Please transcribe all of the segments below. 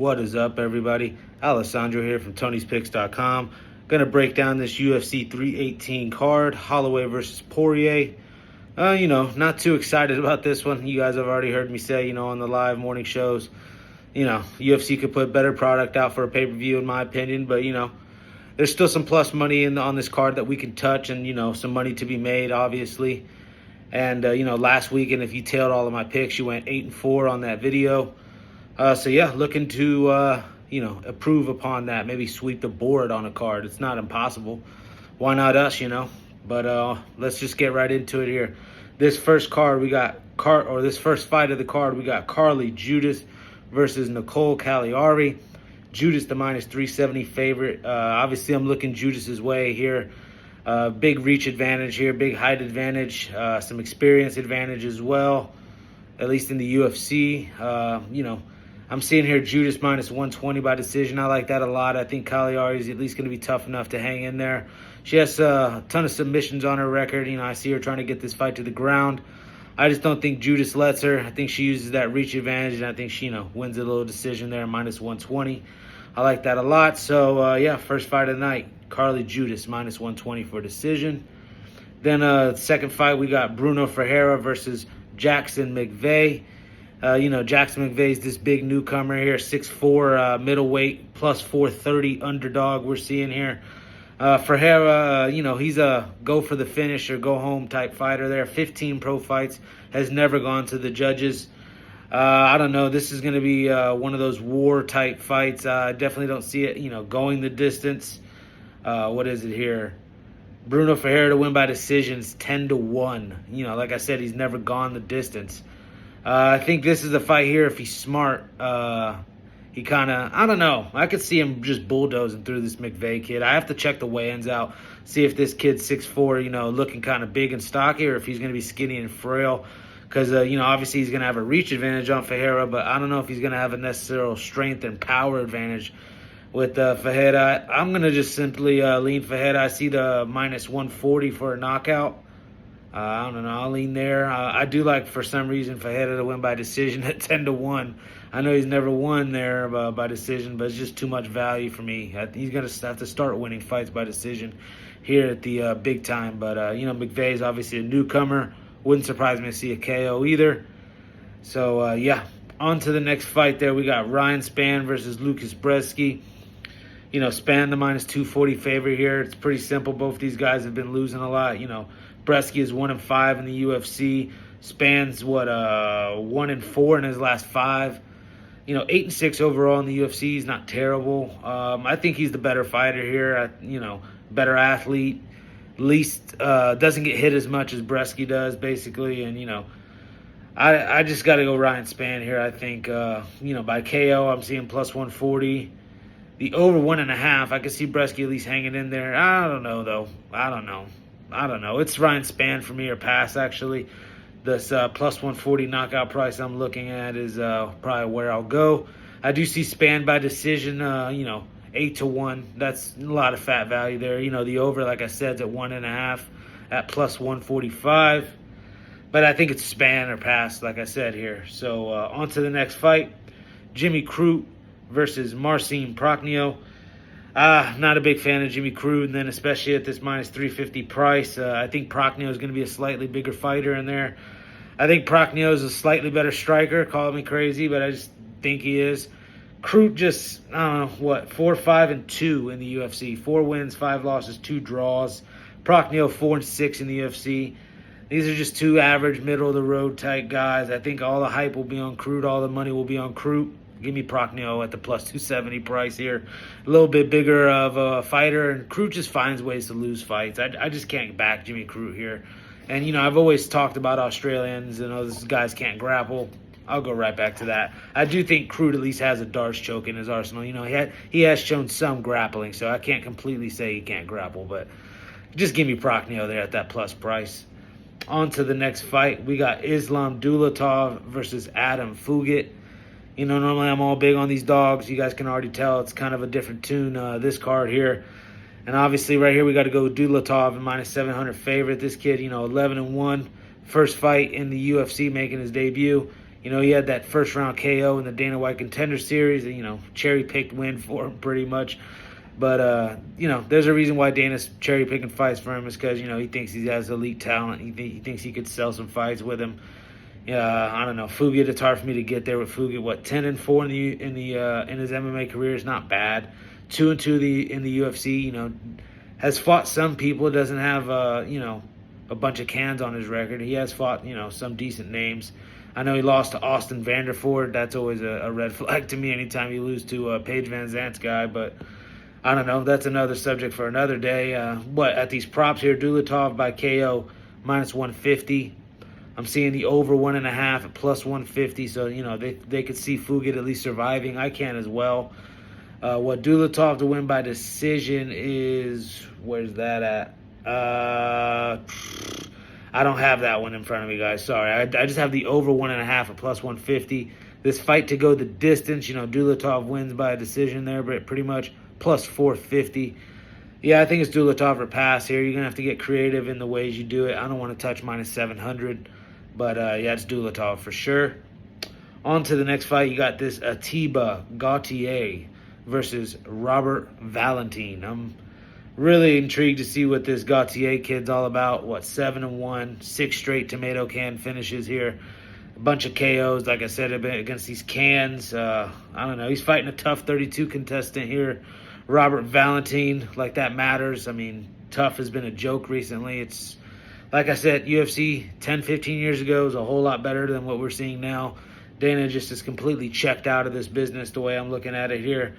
What is up, everybody? Alessandro here from Tony'sPicks.com. Gonna break down this UFC 318 card, Holloway versus Poirier. Not too excited about this one. You guys have already heard me say, on the live morning shows, UFC could put better product out for a pay-per-view, in my opinion. But, there's still some plus money on this card that we can touch, and, some money to be made, obviously. And, last weekend, if you tailed all of my picks, you went 8-4 on that video. Looking to, improve upon that. Maybe sweep the board on a card. It's not impossible. Why not us, But let's just get right into it here. This first card, this first fight of the card, we got Carli, Judice versus Nicolle, Caliari. Judice, the minus 370 favorite. Obviously, I'm looking Judice's way here. Big reach advantage here, big height advantage, some experience advantage as well, at least in the UFC. I'm seeing here Judice minus 120 by decision. I like that a lot. I think Caliari is at least going to be tough enough to hang in there. She has a ton of submissions on her record. I see her trying to get this fight to the ground. I just don't think Judice lets her. I think she uses that reach advantage, and I think she, wins a little decision there, minus 120. I like that a lot. So, first fight of the night, Carli, Judice, minus 120 for decision. Then second fight, we got Brunno Ferreira versus Jackson McVey. Jackson McVey's this big newcomer here, 6'4", middleweight, plus 430 underdog we're seeing here. Ferreira, he's a go for the finish or go home type fighter there. 15 pro fights, has never gone to the judges. I don't know. This is going to be one of those war type fights. I definitely don't see it, going the distance. What is it here? Brunno Ferreira to win by decisions, 10-1. Like I said, he's never gone the distance. I think this is a fight here. If he's smart, he kind of, I don't know. I could see him just bulldozing through this McVey kid. I have to check the weigh-ins out, see if this kid's 6'4", looking kind of big and stocky, or if he's going to be skinny and frail. Because, obviously he's going to have a reach advantage on Ferreira, but I don't know if he's going to have a necessary strength and power advantage with Ferreira. I'm going to just simply lean Ferreira. I see the minus 140 for a knockout. I don't know. I'll lean there. I do like, for some reason, Ferreira to win by decision at 10-1. I know he's never won there by decision, but it's just too much value for me. He's going to have to start winning fights by decision here at the big time. But, McVey is obviously a newcomer. Wouldn't surprise me to see a KO either. So, on to the next fight there. We got Ryan Spann versus Lukasz Brzeski. Spann the minus 240 favorite here. It's pretty simple. Both these guys have been losing a lot. Brzeski is 1-5 in the UFC. Spann's 1-4 in his last 5. 8-6 overall in the UFC is not terrible. I think he's the better fighter here. Better athlete. Least doesn't get hit as much as Brzeski does, basically. And I just got to go Ryan Spann here. I think by KO I'm seeing plus 140. The over 1.5. I could see Brzeski at least hanging in there. I don't know though. I don't know. It's Ryan Spann for me, or pass, actually. This plus 140 knockout price I'm looking at is probably where I'll go. I do see Spann by decision, 8-1. That's a lot of fat value there. The over, like I said, is at 1.5 at plus 145. But I think it's Spann or pass, like I said here. So on to the next fight. Jimmy Crute versus Marcin Prachnio. Not a big fan of Jimmy Crute, and then especially at this minus 350 price. I think Prachnio is going to be a slightly bigger fighter in there. I think Prachnio is a slightly better striker. Call me crazy, but I just think he is. Crute just, 4-5-2 in the UFC. 4 wins, 5 losses, 2 draws. Prachnio 4-6 in the UFC. These are just 2 average, middle-of-the-road type guys. I think all the hype will be on Crute. All the money will be on Crute. Give me Prachnio at the plus 270 price here. A little bit bigger of a fighter, and Crute just finds ways to lose fights. I just can't back Jimmy Crute here. And, I've always talked about Australians and those guys can't grapple. I'll go right back to that. I do think Crute at least has a darts choke in his arsenal. He has shown some grappling, so I can't completely say he can't grapple. But just give me Prachnio there at that plus price. On to the next fight. We got Islam Dulatov versus Adam Fugitt. Normally I'm all big on these dogs. You guys can already tell it's kind of a different tune, this card here. And obviously right here we got to go with Dulatov, and minus 700 favorite. This kid, 11-1. First fight in the UFC, making his debut. You know, he had that first round KO in the Dana White Contender Series. You know, cherry picked win for him pretty much. But you know, there's a reason why Dana's cherry picking fights for him is because, you know, he thinks he has elite talent. He thinks he could sell some fights with him. I don't know. Fugitt, it's hard for me to get there with Fugitt. What, 10-4 in his MMA career is not bad. 2-2 in the UFC. You know, has fought some people. Doesn't have you know, a bunch of cans on his record. He has fought, you know, some decent names. I know he lost to Austin Vanderford. That's always a red flag to me anytime you lose to Paige Van Zant's guy. But I don't know. That's another subject for another day. At these props here, Dulatov by KO -150. I'm seeing the over 1.5 at +150. So, you know, they could see Fugitt at least surviving. I can as well. What Dulatov to win by decision is, where's that at? I don't have that one in front of me, guys. Sorry. I just have the over 1.5 at +150. This fight to go the distance, you know, Dulatov wins by a decision there, but pretty much +450. Yeah, I think it's Dulatov or pass here. You're going to have to get creative in the ways you do it. I don't want to touch -700. But, yeah, it's Dulatov for sure. On to the next fight. You got this Ateba Gautier versus Robert Valentin. I'm really intrigued to see what this Gautier kid's all about. What, 7-1, 6 straight tomato can finishes here. A bunch of KOs, like I said, against these cans. I don't know. He's fighting a tough 32 contestant here. Robert Valentin, like that matters. I mean, tough has been a joke recently. It's, like I said, UFC 10, 15 years ago is a whole lot better than what we're seeing now. Dana just is completely checked out of this business the way I'm looking at it here.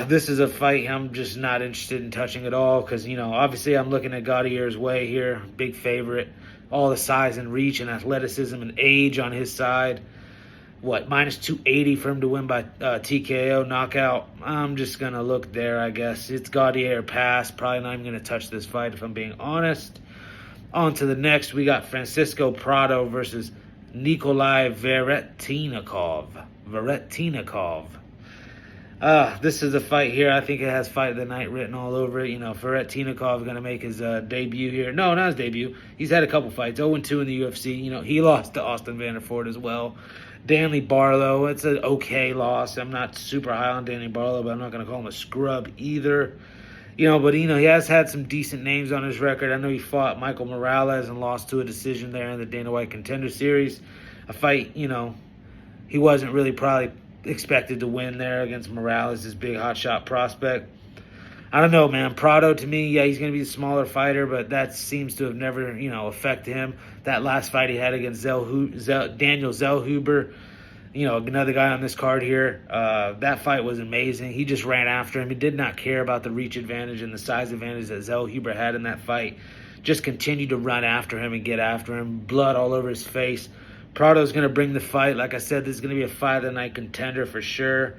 This is a fight I'm just not interested in touching at all because, you know, obviously I'm looking at Gautier's way here. Big favorite. All the size and reach and athleticism and age on his side. What, -280 for him to win by TKO knockout? I'm just going to look there, I guess. It's Gautier pass. Probably not even going to touch this fight if I'm being honest. On to the next. We got Francisco Prado versus Nikolay Veretennikov. This is a fight here. I think it has fight of the night written all over it. You know, Veretennikov going to make his debut here. No, not his debut. He's had a couple fights. 0-2 in the UFC. You know, he lost to Austin Vanderford as well. Danny Barlow, it's an okay loss. I'm not super high on Danny Barlow, but I'm not going to call him a scrub either. You know, but, you know, he has had some decent names on his record. I know he fought Michael Morales and lost to a decision there in the Dana White Contender Series. A fight, you know, he wasn't really probably expected to win there against Morales, this big hotshot prospect. I don't know, man. Prado, to me, yeah, he's going to be a smaller fighter, but that seems to have never, you know, affected him. That last fight he had against Daniel Zellhuber, you know, another guy on this card here, that fight was amazing. He just ran after him. He did not care about the reach advantage and the size advantage that Zellhuber had in that fight. Just continued to run after him and get after him. Blood all over his face. Prado's going to bring the fight. Like I said, this is going to be a fight of the night contender for sure.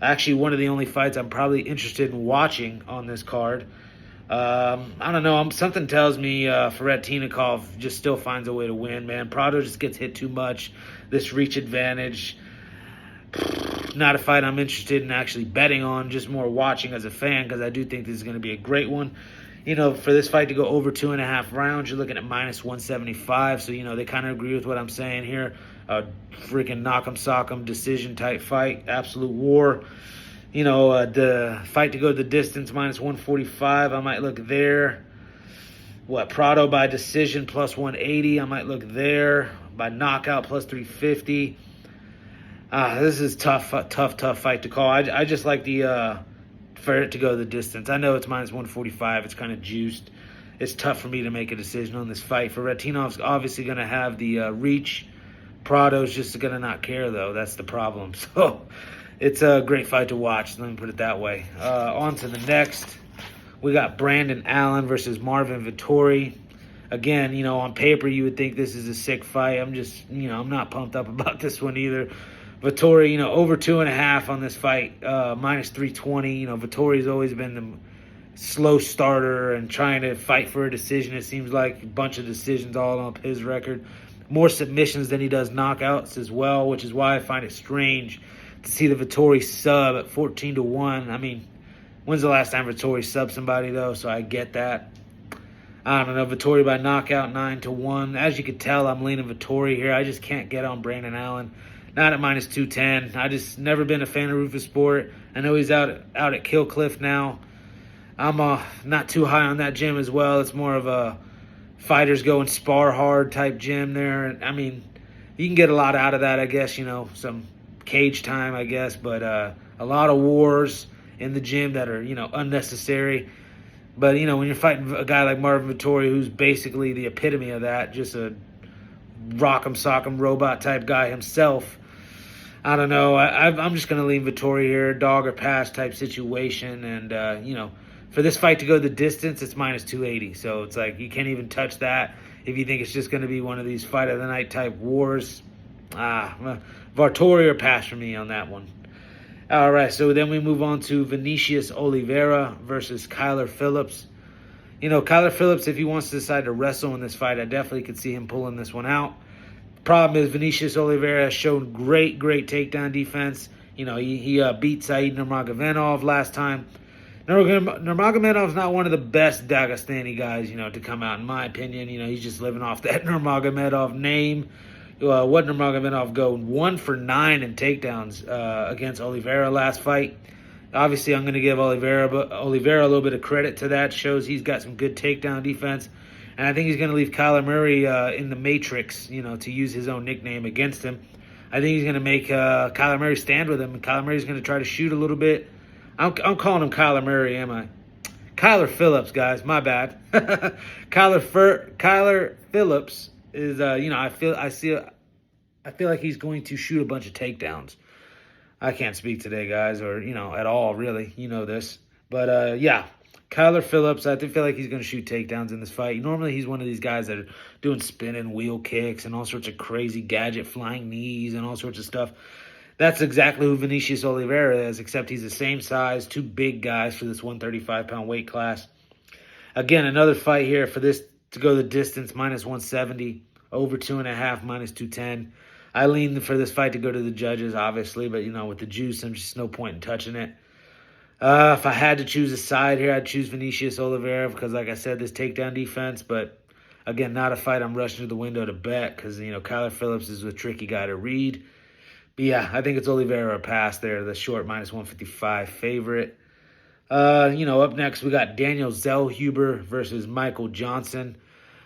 Actually, one of the only fights I'm probably interested in watching on this card. I don't know. Something tells me Veretennikov just still finds a way to win, man. Prado just gets hit too much. This reach advantage. Not a fight I'm interested in actually betting on, just more watching as a fan because I do think this is going to be a great one. You know, for this fight to go over 2.5 rounds, you're looking at -175. So, you know, they kind of agree with what I'm saying here. Freaking knock 'em, sock 'em, decision type fight. Absolute war. You know, the fight to go the distance, -145. I might look there. What, Prado by decision +180. I might look there. By knockout +350. This is tough fight to call. I just like the for it to go the distance. I know it's -145. It's kind of juiced. It's tough for me to make a decision on this fight. Veretetinov's obviously going to have the reach. Prado's just going to not care, though. That's the problem. So it's a great fight to watch. Let me put it that way. On to the next. We got Brandon Allen versus Marvin Vettori. Again, you know, on paper, you would think this is a sick fight. I'm just, you know, I'm not pumped up about this one either. Vettori, you know, over 2.5 on this fight, -320. You know, Vettori's always been the slow starter and trying to fight for a decision. It seems like a bunch of decisions all on his record. More submissions than he does knockouts as well, which is why I find it strange to see the Vettori sub at 14-1. I mean, when's the last time Vettori subbed somebody, though? So I get that. I don't know, Vettori by knockout 9-1. As you can tell, I'm leaning Vettori here. I just can't get on Brandon Allen. Not at minus 210. I just never been a fan of Rufus Sport. I know he's out at Kill Cliff now. I'm not too high on that gym as well. It's more of a fighters go and spar hard type gym there. I mean, you can get a lot out of that, I guess, some cage time, I guess, but a lot of wars in the gym that are, unnecessary. But, when you're fighting a guy like Marvin Vettori, who's basically the epitome of that, just a rock'em sock'em robot type guy himself, I don't know. I'm just going to lean Vettori here, dog or pass type situation. And, for this fight to go the distance, it's minus 280. So it's like you can't even touch that if you think it's just going to be one of these fight of the night type wars. Vettori or pass for me on that one. All right, so then we move on to Vinicius Oliveira versus Kyler Phillips. Kyler Phillips, if he wants to decide to wrestle in this fight, I definitely could see him pulling this one out. Problem is, Vinicius Oliveira has shown great takedown defense. He beat Said Nurmagomedov last time. Nurmagomedov's not one of the best Dagestani guys, to come out, in my opinion. He's just living off that Nurmagomedov name. What Nurmagomedov go 1 for 9 in takedowns against Oliveira last fight. Obviously, I'm going to give Oliveira a little bit of credit to that. Shows he's got some good takedown defense. And I think he's going to leave Kyler Murray in the Matrix, to use his own nickname against him. I think he's going to make Kyler Murray stand with him. And Kyler Murray's going to try to shoot a little bit. I'm calling him Kyler Murray, am I? Kyler Phillips, guys. My bad. Kyler Phillips is, I feel like he's going to shoot a bunch of takedowns. I can't speak today, guys, or, at all, really. You know this. But, yeah, Kyler Phillips, I feel like he's going to shoot takedowns in this fight. Normally, he's one of these guys that are doing spinning wheel kicks and all sorts of crazy gadget flying knees and all sorts of stuff. That's exactly who Vinicius Oliveira is, except he's the same size, two big guys for this 135-pound weight class. Again, another fight here for this to go the distance, minus 170, over 2.5, minus 210. I lean for this fight to go to the judges, obviously, but, with the juice, there's just no point in touching it. If I had to choose a side here, I'd choose Vinicius Oliveira because, like I said, this takedown defense, but, again, not a fight I'm rushing to the window to bet because, Kyler Phillips is a tricky guy to read. But yeah, I think it's Oliveira or pass there, the short minus 155 favorite. Up next we got Daniel Zellhuber versus Michael Johnson.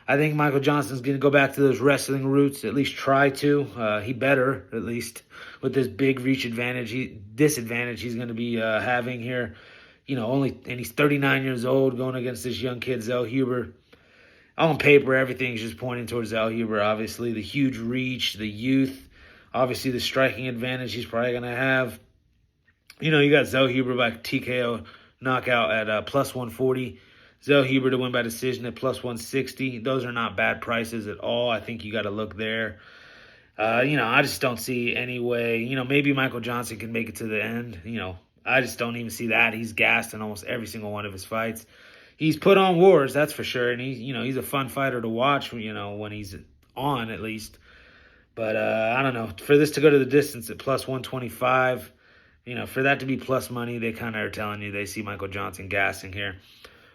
I think Michael Johnson's going to go back to those wrestling roots, at least try to. He better, at least, with this big reach disadvantage he's going to be having here. And he's 39 years old going against this young kid, Zellhuber. On paper, everything's just pointing towards Zellhuber, obviously. The huge reach, the youth. Obviously, the striking advantage he's probably going to have. You got Zellhuber by TKO knockout at plus 140. Zellhuber to win by decision at plus 160. Those are not bad prices at all. I think you got to look there. I just don't see any way. Maybe Michael Johnson can make it to the end. I just don't even see that. He's gassed in almost every single one of his fights. He's put on wars, that's for sure. And he's a fun fighter to watch, when he's on, at least. But I don't know. For this to go to the distance at plus 125, for that to be plus money, they kind of are telling you they see Michael Johnson gassing here.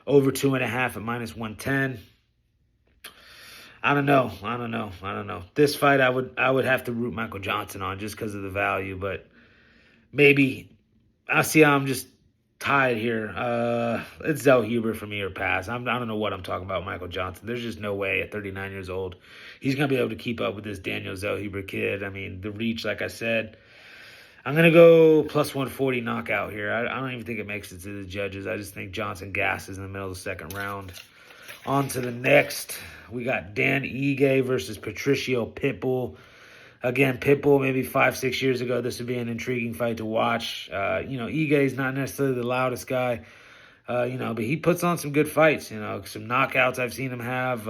Over 2.5 at minus 110. I don't know. This fight, I would have to root Michael Johnson on just because of the value. But maybe I see how I'm just tied here. It's Zellhuber for me or pass. I don't know what I'm talking about, Michael Johnson. There's just no way at 39 years old he's going to be able to keep up with this Daniel Zellhuber kid. I mean, the reach, like I said. I'm going to go plus 140 knockout here. I don't even think it makes it to the judges. I just think Johnson gasses in the middle of the second round. On to the next. We got Dan Ige versus Patricio Pitbull. Again, Pitbull, maybe 5-6 years ago, this would be an intriguing fight to watch. Ige's not necessarily the loudest guy, but he puts on some good fights, some knockouts I've seen him have.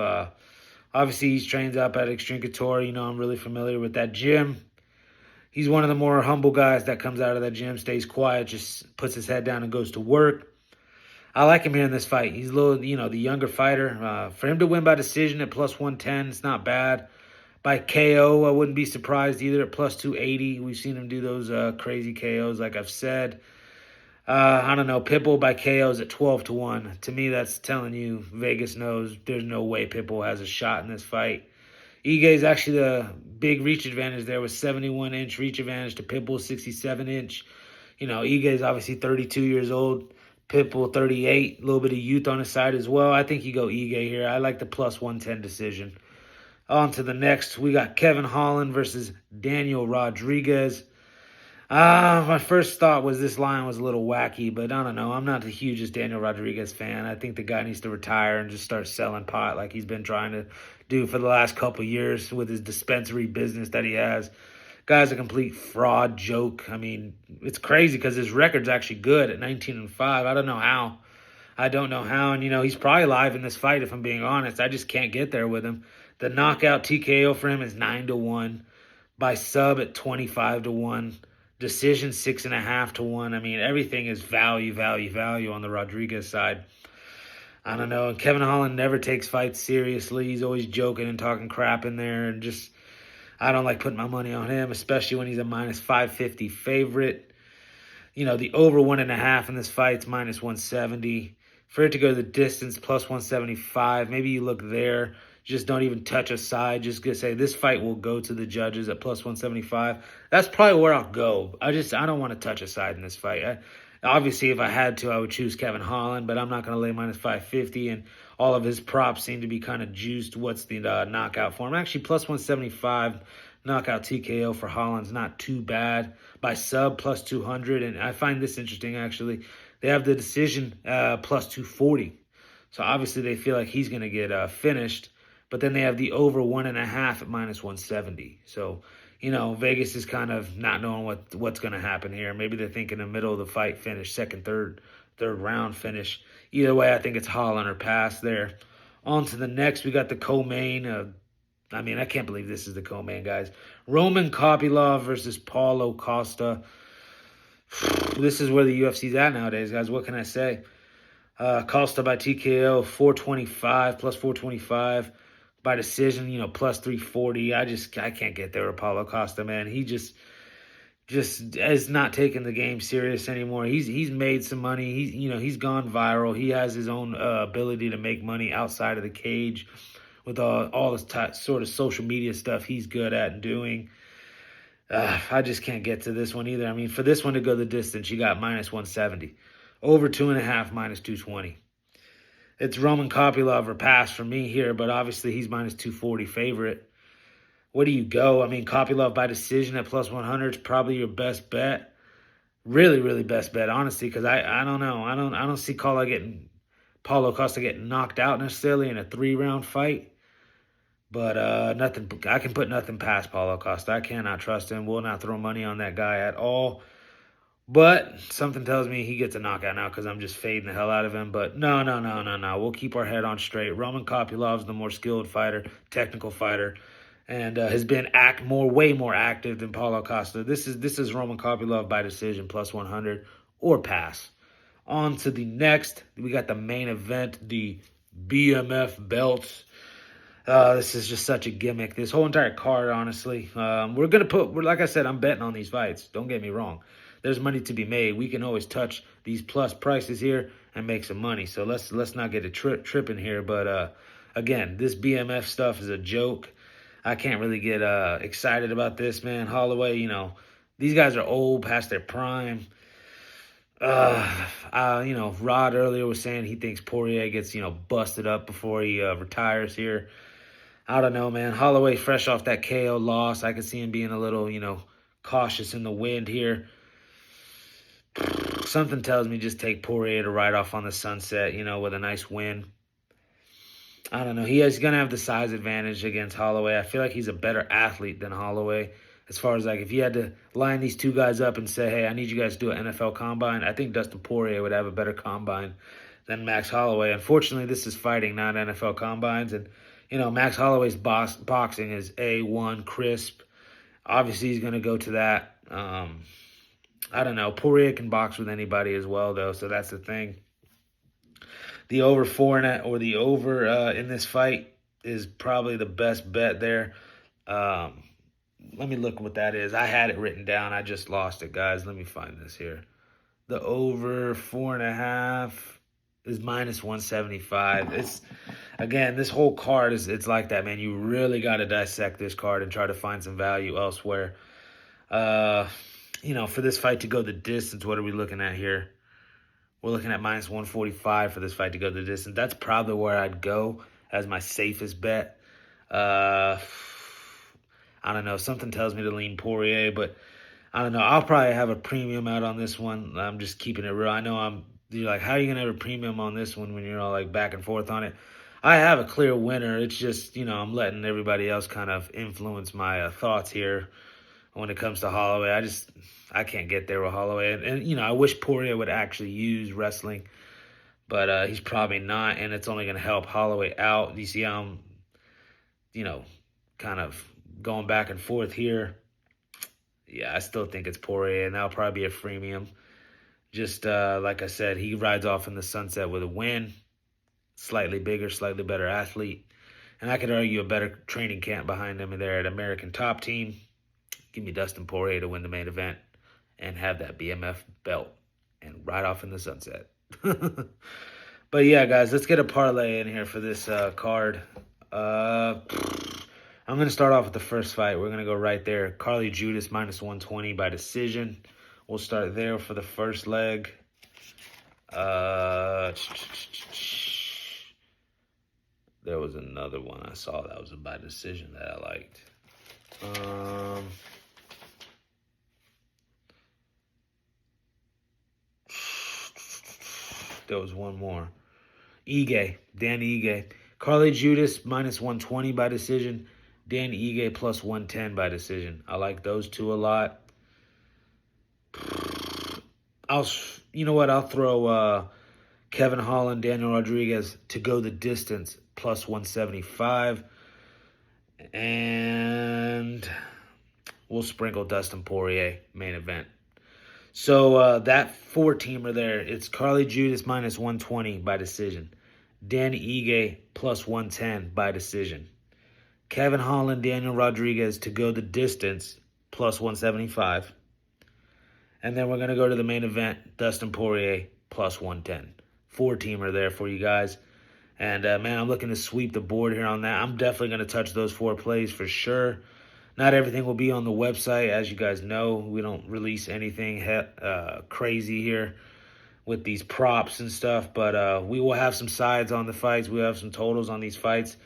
Obviously, he's trained up at Extreme Couture. I'm really familiar with that gym. He's one of the more humble guys that comes out of that gym, stays quiet, just puts his head down and goes to work. I like him here in this fight. He's a little, the younger fighter. For him to win by decision at plus 110, it's not bad. By KO, I wouldn't be surprised either at plus 280. We've seen him do those crazy KOs, like I've said. I don't know. Pitbull by KO is at 12-1. To me, that's telling you Vegas knows there's no way Pitbull has a shot in this fight. Ige's actually the big reach advantage there with 71-inch reach advantage to Pitbull's 67-inch. You know, Ige's obviously 32 years old. Pitbull 38, a little bit of youth on his side as well. I think you go Ige here. I like the plus 110 decision. On to the next, we got Kevin Holland versus Daniel Rodriguez. My first thought was this line was a little wacky, but I don't know. I'm not the hugest Daniel Rodriguez fan. I think the guy needs to retire and just start selling pot like he's been trying to do for the last couple years with his dispensary business that he has. Guy's a complete fraud joke. I mean, it's crazy because his record's actually good at 19-5. I don't know how. And, you know, he's probably live in this fight, if I'm being honest. I just can't get there with him. The knockout TKO for him is 9-1. By sub at 25-1. Decision 6.5-1. I mean, everything is value on the Rodriguez side. I don't know. And Kevin Holland never takes fights seriously. He's always joking and talking crap in there. And just, I don't like putting my money on him, especially when he's a minus 550 favorite. You know, the over 1.5 in this fight's minus 170. For it to go the distance, plus 175. Maybe you look there. Just don't even touch a side. Just gonna say this fight will go to the judges at plus 175. That's probably where I'll go. I don't want to touch a side in this fight. Obviously, if I had to, I would choose Kevin Holland, but I'm not going to lay minus 550, and all of his props seem to be kind of juiced. What's the knockout for him? Actually, plus 175 knockout TKO for Holland's not too bad. By sub, plus 200, and I find this interesting, actually. They have the decision plus 240. So obviously they feel like he's going to get finished. But then they have the over 1.5 at minus 170. So, you know, Vegas is kind of not knowing what's going to happen here. Maybe they're thinking the middle of the fight finish, second, third round finish. Either way, I think it's Holland or pass there. On to the next, we got the co-main. I mean, I can't believe this is the co-main, guys. Roman Kopylov versus Paulo Costa. This is where the UFC's at nowadays, guys. What can I say? Costa by TKO, 425, plus 425. By decision, you know, plus 340. I can't get there with Paulo Costa, man. He just is not taking the game serious anymore. He's made some money. He's gone viral. He has his own ability to make money outside of the cage with all this sort of social media stuff he's good at doing. I just can't get to this one either. I mean, for this one to go the distance, you got minus 170. Over 2.5, minus 220. It's Roman Kopylov or pass for me here, but obviously he's minus 240 favorite. Where do you go? I mean, Kopylov by decision at plus 100 is probably your best bet. Really, really best bet, honestly, because I don't know. I don't see Paulo Costa getting knocked out necessarily in a 3-round fight. But nothing. I can put nothing past Paulo Costa. I cannot trust him. Will not throw money on that guy at all. But something tells me he gets a knockout now because I'm just fading the hell out of him. But no. We'll keep our head on straight. Roman Kopylov's the more skilled fighter, technical fighter, and has been way more active than Paulo Costa. This is Roman Kopylov by decision, plus 100, or pass. On to the next. We got the main event, the BMF belts. This is just such a gimmick. This whole entire card, honestly. Like I said, I'm betting on these fights. Don't get me wrong. There's money to be made. We can always touch these plus prices here and make some money. So let's not get a tripping here. But again, this BMF stuff is a joke. I can't really get excited about this, man. Holloway, you know, these guys are old, past their prime. Rod earlier was saying he thinks Poirier gets, busted up before he retires here. I don't know, man. Holloway fresh off that KO loss. I could see him being a little, cautious in the wind here. Something tells me just take Poirier to ride off on the sunset, with a nice win. I don't know. He's going to have the size advantage against Holloway. I feel like he's a better athlete than Holloway. As far as, if you had to line these two guys up and say, hey, I need you guys to do an NFL combine, I think Dustin Poirier would have a better combine than Max Holloway. Unfortunately, this is fighting, not NFL combines. And, Max Holloway's boxing is A1, crisp. Obviously, he's going to go to that. I don't know. Poirier can box with anybody as well, though, so that's the thing. The over 4 or the over in this fight is probably the best bet there. Let me look what that is. I had it written down. I just lost it, guys. Let me find this here. The over 4.5 is minus 175. It's, again, this whole card it's like that, man. You really got to dissect this card and try to find some value elsewhere. You know, for this fight to go the distance, what are we looking at here? We're looking at minus 145 for this fight to go the distance. That's probably where I'd go as my safest bet. I don't know. Something tells me to lean Poirier, but I don't know. I'll probably have a premium out on this one. I'm just keeping it real. I know you're like, how are you going to have a premium on this one when you're all like back and forth on it? I have a clear winner. It's just, you know, I'm letting everybody else kind of influence my thoughts here when it comes to Holloway. I can't get there with Holloway. And, you know, I wish Poirier would actually use wrestling, but he's probably not, and it's only going to help Holloway out. You see how I'm, you know, kind of going back and forth here. Yeah, I still think it's Poirier, and that'll probably be a freemium. Just like I said, he rides off in the sunset with a win. Slightly bigger, slightly better athlete. And I could argue a better training camp behind him there at American Top Team. Give me Dustin Poirier to win the main event and have that BMF belt and ride off in the sunset. But yeah, guys, let's get a parlay in here for this card. I'm going to start off with the first fight. We're going to go right there. Carli Judice minus 120 by decision. We'll start there for the first leg. There was another one I saw that was a by decision that I liked. There was one more. Danny Ige. Carli Judice minus 120 by decision. Danny Ige plus 110 by decision. I like those two a lot. You know what? I'll throw Kevin Holland, Daniel Rodriguez to go the distance plus 175. And we'll sprinkle Dustin Poirier main event. So that four-teamer there, it's Carli Judice minus 120 by decision. Danny Ige plus 110 by decision. Kevin Holland, Daniel Rodriguez to go the distance plus 175. And then we're going to go to the main event, Dustin Poirier plus 110. Four-teamer there for you guys. And, man, I'm looking to sweep the board here on that. I'm definitely going to touch those four plays for sure. Not everything will be on the website. As you guys know, we don't release anything crazy here with these props and stuff. But we will have some sides on the fights. We'll have some totals on these fights.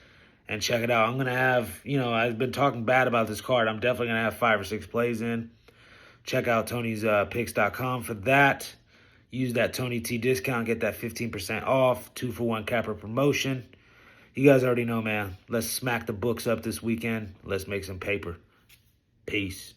And check it out. I'm going to have, you know, I've been talking bad about this card. I'm definitely going to have 5 or 6 plays in. Check out Tony'sPicks.com for that. Use that Tony T discount. Get that 15% off. 2-for-1 capper promotion. You guys already know, man. Let's smack the books up this weekend. Let's make some paper. Peace.